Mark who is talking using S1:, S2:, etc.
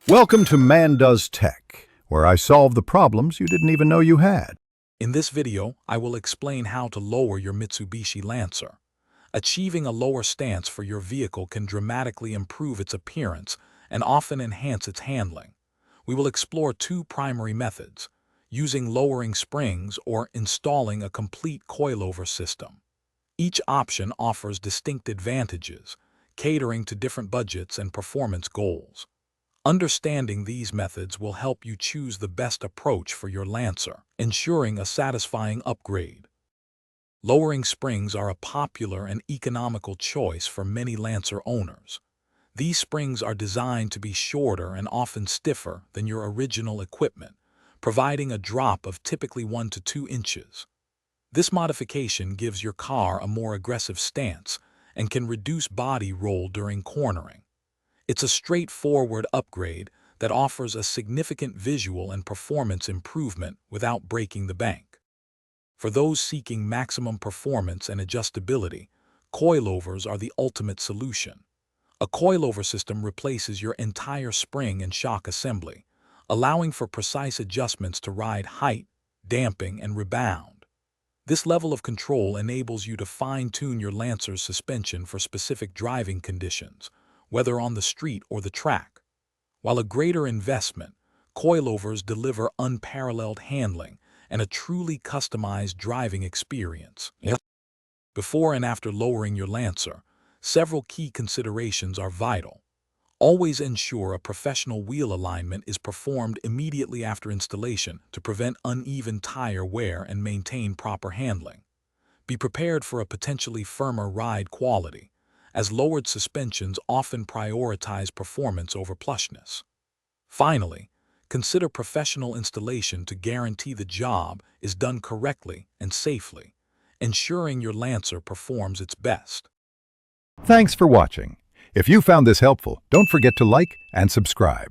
S1: Welcome to Man Does Tech, where I solve the problems you didn't even know you had.
S2: In this video, I will explain how to lower your Mitsubishi Lancer. Achieving a lower stance for your vehicle can dramatically improve its appearance and often enhance its handling. We will explore two primary methods: using lowering springs or installing a complete coilover system. Each option offers distinct advantages, catering to different budgets and performance goals. Understanding these methods will help you choose the best approach for your Lancer, ensuring a satisfying upgrade. Lowering springs are a popular and economical choice for many Lancer owners. These springs are designed to be shorter and often stiffer than your original equipment, providing a drop of typically 1 to 2 inches. This modification gives your car a more aggressive stance and can reduce body roll during cornering. It's a straightforward upgrade that offers a significant visual and performance improvement without breaking the bank. For those seeking maximum performance and adjustability, coilovers are the ultimate solution. A coilover system replaces your entire spring and shock assembly, allowing for precise adjustments to ride height, damping, and rebound. This level of control enables you to fine-tune your Lancer's suspension for specific driving conditions, whether on the street or the track. While a greater investment, coilovers deliver unparalleled handling and a truly customized driving experience. Before and after lowering your Lancer, several key considerations are vital. Always ensure a professional wheel alignment is performed immediately after installation to prevent uneven tire wear and maintain proper handling. Be prepared for a potentially firmer ride quality, as lowered suspensions often prioritize performance over plushness. Finally, consider professional installation to guarantee the job is done correctly and safely, ensuring your Lancer performs its best.
S1: Thanks for watching. If you found this helpful, don't forget to like and subscribe.